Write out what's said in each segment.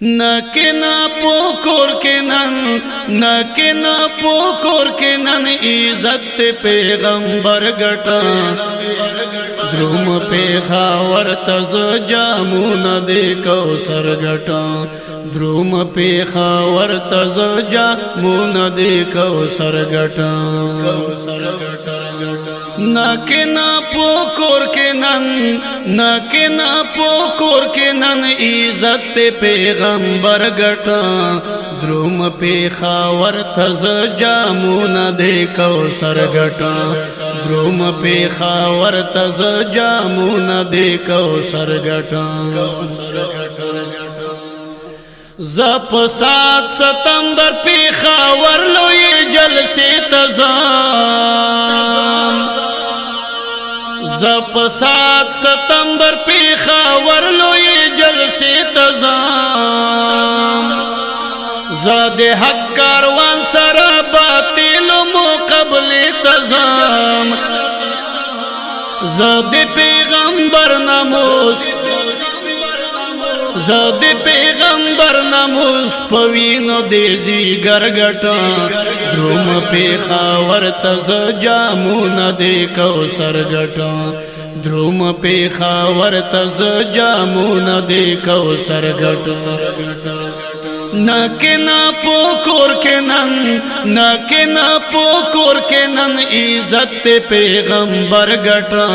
نکنا پوکور کے نن عزت پیغمبر گٹا دروم پیخاور تز جامون دے کوثر گٹا دروم پیخاور تز جامون دے کوثر گٹا نکنا پوکور کے نن عزت پیغمبر گٹا دروم پیخاور تز جامون دے کوثر گٹا دروم پیخاور تز جامون دے کوثر گٹا زپ 7 ستمبر پیخاور لوی جلسے تزام زپ 7 ستمبر پیخاور لوی جلسے تزام زاد حق کاروان سرا باطل مقابل تزام زاد پیغمبر ناموس زاد پیغمبر ناموس پوینو دیزی گرگٹا دروم پیخاور تز جامون دے کوثر گٹا دروم پیخاور تز جامون دے کوثر گٹا نکنا پوکور کے نن عزت پیغمبر گٹا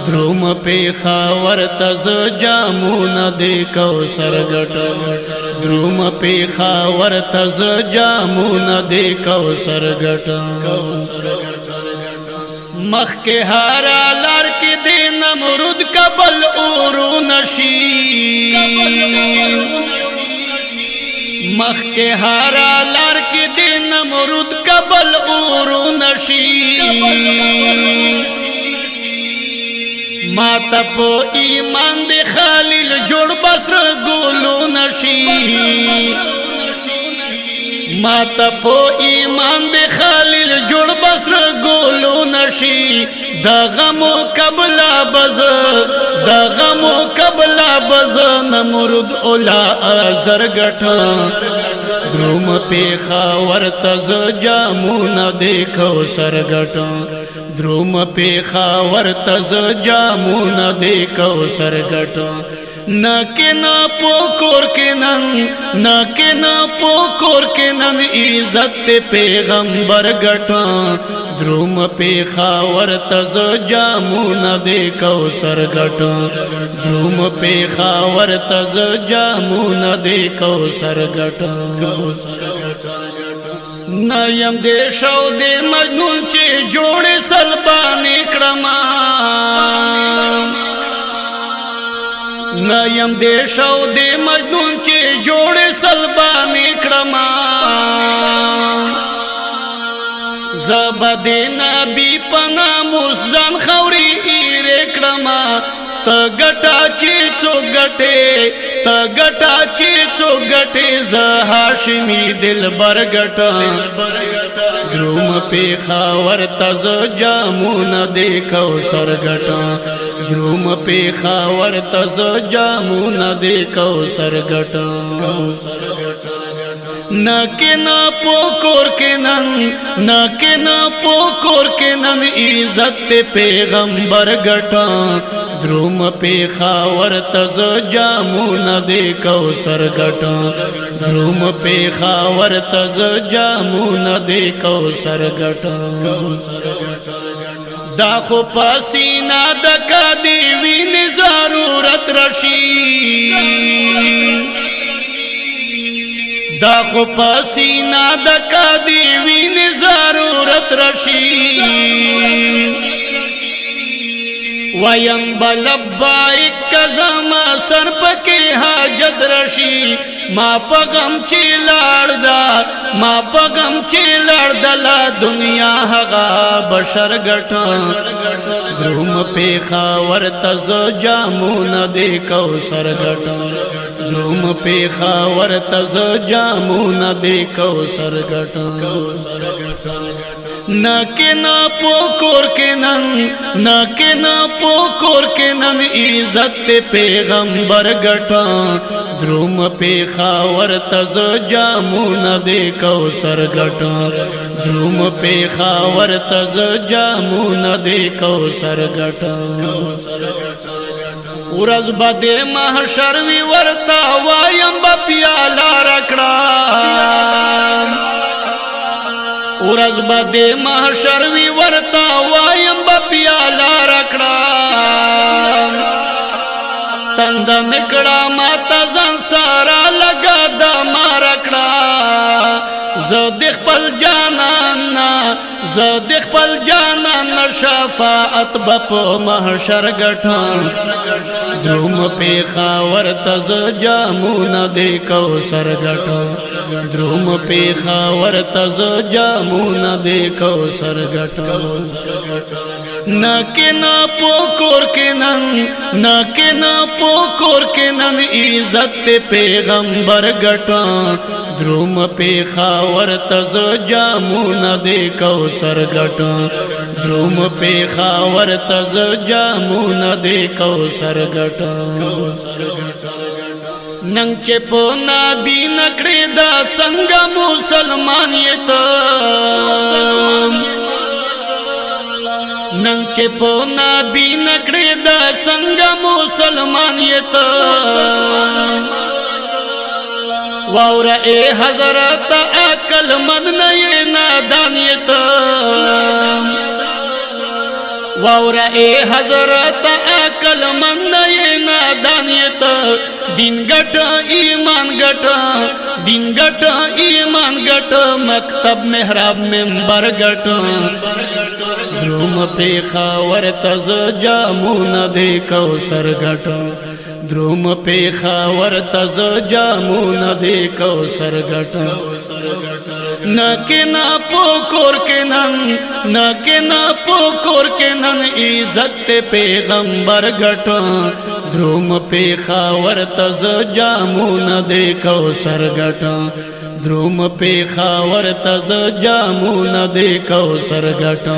دروم پیخاور تز جامون دے کوثر گٹا دروم پیخاور تز جامون دے کوثر گٹا مخ کے ہارا لار کی دے نمرود قبل اورو نشین مخ کے ہارا لار کی دے نمرود قبل اورو نشین ماتا پو ایمان دے خالیل جوڑ بسر گولو نشی ماتا پو ایمان دے خالیل جوڑ بسر گولو نشی دا غمو قبلا بز نمرد اولا آزر گٹا دروم پیخاور تز جامون دے کوثر گٹا دروم پیخاور تز جامون دے کوثر گٹا نکنا پوکور کے نن عزت پیغمبر گٹا دروم پیخاور تز جامون دے کوثر گٹا دروم پیخاور تز جامون دے کوثر گٹا نیم دے شو دے مجنون چے جوڑے سلبانی کرما نیم دے شو دے مجنون چے جوڑے سلبانی کرما زبد نبی پنا مزان خوری ایرے کرما تا گٹا چیچو گٹے زہاشمی دل بر گٹا دروم پیخاور تز جامون دے کوثر گٹا دروم پیخاور تز جامون دے کوثر گٹا نکنا پوکور کے نن عزت پیغمبر گٹا دروم پیخاور تز جامون دے کوثر گٹا دروم پیخاور تز جامون دے کوثر گٹا دا خو پاسینا دکا دیوین ضرورت رشی دا خو پاسینا دکا دیوین ضرورت رشی ویم بلبائک کزما سر پکی حاجت رشی ما پغم چی لڑ دلا دنیا حقا بشر گٹا دروم پیخاور تز جامون دے کوثر گٹا دروم پیخاور تز جامون دے کوثر گٹا نکنا پوکور کے نن عزت پیغمبر گٹا دروم پیښور تز جامونه د کوثر ګټم دروم پیښور تز جامونه د کوثر ګټم ورځ بد محشر وی ورتا وایم با پیالا رکړه ورځ بد محشر وی ورتا وایم با پیالا رکړه تند مکړه ماته ځان سارا لگا د مار کړه زد خپل جانان زد خپل جانان شفاعت بپ محشر غټان دروم پیښور تز جامونه د کوثر غټان دروم پیښور تز جامونه د کوثر غټان نکنا پوکور کنن نکنا پوکور کنن عزت پیغمبر غټان دروم پیښور تز جامونه د کوثر غټان دروم پیښور تز جامونه د کوثر غټان ننګ چې په نبی نکړې دا څنګه مسلمان یې ته ننګ چې په نبی نکړې دا څنګه مسلمان یې ته واورا اے حضرت عقل مند نه نادان یې ته واورا اے حضرت عقل مند نه نادان یې ته دین ګټه ایمان ګټه دین ګټه ایمان ګټه مکتب محراب منبر ګټه دروم پیښور تز جامونه د کوثر ګټه دروم پیښور تز جامونه د کوثر ګټه نکنا پوکور کنن نکنا پوکور کنن عزت پیغمبر غټ دروم پیښور تز جامونه د کوثر غټ دروم پیښور تز جامونه د کوثر غټ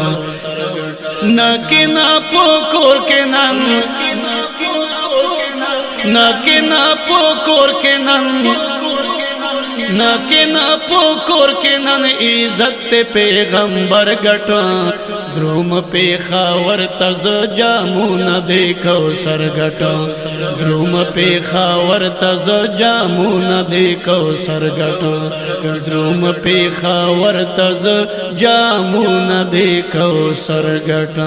نکنا پوکور کنن نکنا پوکور کنن نکنا پوکور کنن عزت پیغمبر غټ دروم پیښور تز جامونه د کوثر غټ دروم پیښور تز جامونه د کوثر غټ دروم پیښور تز جامونه د کوثر غټ